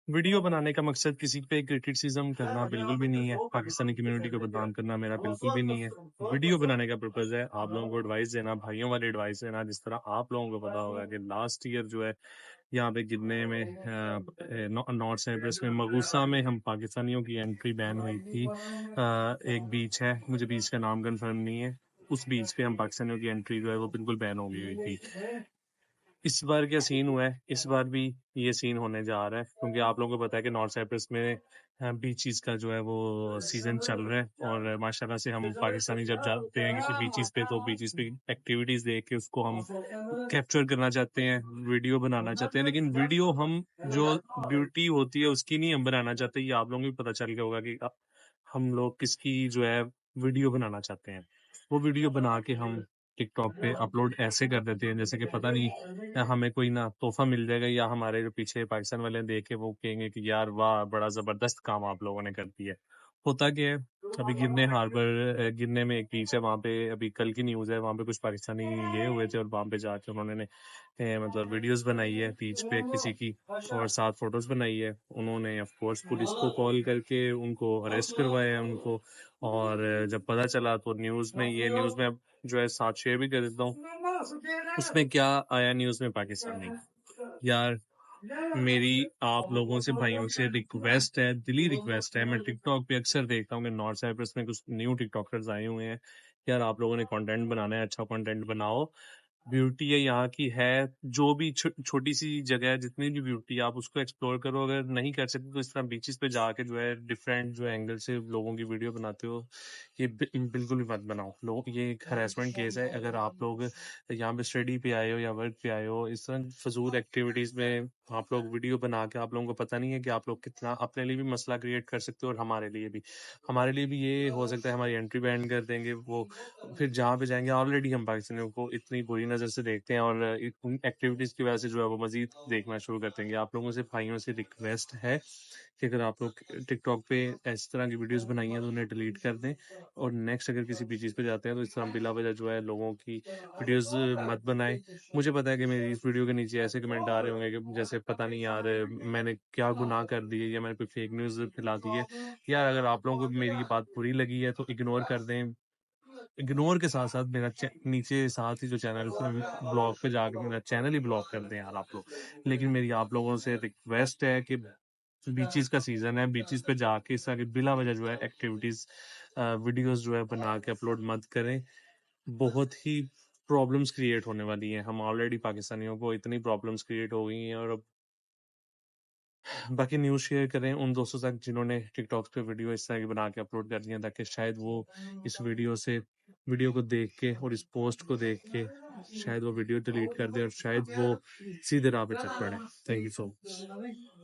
Video बनाने का मकसद किसी पे क्रिटिसिज्म करना बिल्कुल भी नहीं है, पाकिस्तानी कम्युनिटी को बदनाम करना मेरा बिल्कुल भी नहीं है। वीडियो बनाने का पर्पज़ है आप लोगों को एडवाइस देना, भाइयों वाली एडवाइस देना। जिस तरह आप लोगों को पता होगा कि लास्ट ईयर जो है यहाँ पे गिरने में नॉर्थ साइप्रस में मगूसा में हम पाकिस्तानियों की एंट्री बैन हुई थी। एक बीच है, मुझे बीच का नाम कंफर्म नहीं है, उस बीच पे हम पाकिस्तानियों की एंट्री जो है वो बिल्कुल बैन हो गई हुई थी। इस बार क्या सीन हुआ है, इस बार भी ये सीन होने जा रहा है, क्योंकि आप लोगों को पता है कि नॉर्थ साइप्रस में बीचेस का जो है वो सीजन चल रहा है। और माशाल्लाह से हम पाकिस्तानी जब जाते हैं किसी बीचेस पे तो बीचेस पे एक्टिविटीज देख के उसको हम कैप्चर करना चाहते हैं, वीडियो बनाना चाहते हैं। लेकिन वीडियो हम जो ब्यूटी होती है उसकी नहीं हम बनाना चाहते। ये आप लोगों को भी पता चल गया होगा कि हम लोग किसकी जो है वीडियो बनाना चाहते हैं। वो वीडियो बना के हम टिकटॉक पे अपलोड ऐसे कर देते हैं जैसे कि पता नहीं हमें कोई ना तोहफा मिल जाएगा, या हमारे जो पीछे पाकिस्तान वाले देख के वो कहेंगे कि यार वाह बड़ा जबरदस्त काम आप लोगों ने कर दिया है। होता क्या है, अभी गिरने हार्बर गिरने में एक बीच है, वहाँ पे अभी कल की न्यूज़ है, वहाँ पे कुछ पाकिस्तानी गए हुए थे और वहाँ पे जाके उन्होंने मतलब वीडियोस बनाई है बीच पे किसी की, और साथ फोटोज बनाई है। उन्होंने ऑफ कोर्स पुलिस को कॉल करके उनको अरेस्ट करवाया है उनको। और जब पता चला तो न्यूज़ में अब जो है साथ शेयर भी कर देता हूँ। उसमें क्या आया न्यूज़ में पाकिस्तानी, यार मेरी आप लोगों से भाइयों से रिक्वेस्ट है, दिली रिक्वेस्ट है। मैं टिकटॉक पे अक्सर देखता हूँ कि नॉर्थ साइप्रस में कुछ न्यू टिकटॉकर्स आए हुए हैं। यार आप लोगों ने कंटेंट बनाना है, अच्छा कंटेंट बनाओ। ब्यूटी है यहाँ की है, जो भी छोटी सी जगह है, जितनी भी ब्यूटी आप उसको एक्सप्लोर करो। अगर नहीं कर सकते तो इस तरह बीचेस पे जाके जो है डिफरेंट जो एंगल से लोगों की वीडियो बनाते हो, ये बिल्कुल भी मत बनाओ। लोग ये एक हरेसमेंट केस है। अगर आप लोग यहाँ पे स्टडी पे आए हो या वर्क पे आए हो, इस तरह फजूल एक्टिविटीज में आप लोग वीडियो बना के, आप लोगों को पता नहीं है कि आप लोग कितना अपने लिए भी मसला क्रिएट कर सकते हो और हमारे लिए भी ये हो सकता है हमारी एंट्री बैन कर देंगे वो। फिर जहाँ पे जाएंगे, ऑलरेडी हम पाकिस्तानियों को इतनी बुरी नज़र से देखते हैं और उन एक्टिविटीज़ की वजह से जो है वो मज़ीद देखना शुरू कर देंगे। आप लोगों से भाइयों से रिक्वेस्ट है कि अगर आप लोग टिकटॉक पे इस तरह की वीडियोस बनाई हैं तो उन्हें डिलीट कर दें, और नेक्स्ट अगर किसी भी चीज़ पे जाते हैं तो इस तरह बिला वजह जो है लोगों की वीडियोस मत बनाएं। मुझे पता है कि मेरी इस वीडियो के नीचे ऐसे कमेंट आ रहे होंगे कि जैसे पता नहीं यार मैंने क्या गुनाह कर दिए या मैंने कोई फेक न्यूज़ फैला दी है। यार अगर आप लोगों को मेरी ये बात बुरी लगी है तो इग्नोर कर दें। इग्नोर के साथ साथ मेरा नीचे साथ ही जो चैनल ब्लॉग पे जाकर मेरा चैनल ही ब्लॉक कर दें यार आप लोग। लेकिन मेरी आप लोगों से रिक्वेस्ट है कि बीचेस का सीजन है, बीचेस पे जाके इस तरह की बिला वजह जो है एक्टिविटीज वीडियोस जो है बना के अपलोड मत करें। बहुत ही प्रॉब्लम्स क्रिएट होने वाली हैं। हम ऑलरेडी पाकिस्तानियों को इतनी प्रॉब्लम्स क्रिएट हो गई हैं, और अब बाकी न्यूज़ शेयर करें उन दोस्तों तक जिन्होंने टिकटॉक पे वीडियो इस तरह की बना के अपलोड कर दिया, ताकि शायद वो इस वीडियो को देख के और इस पोस्ट को देख के शायद वो वीडियो डिलीट कर दे और शायद वो सीधे राह पे चल पड़े। Thank you so much.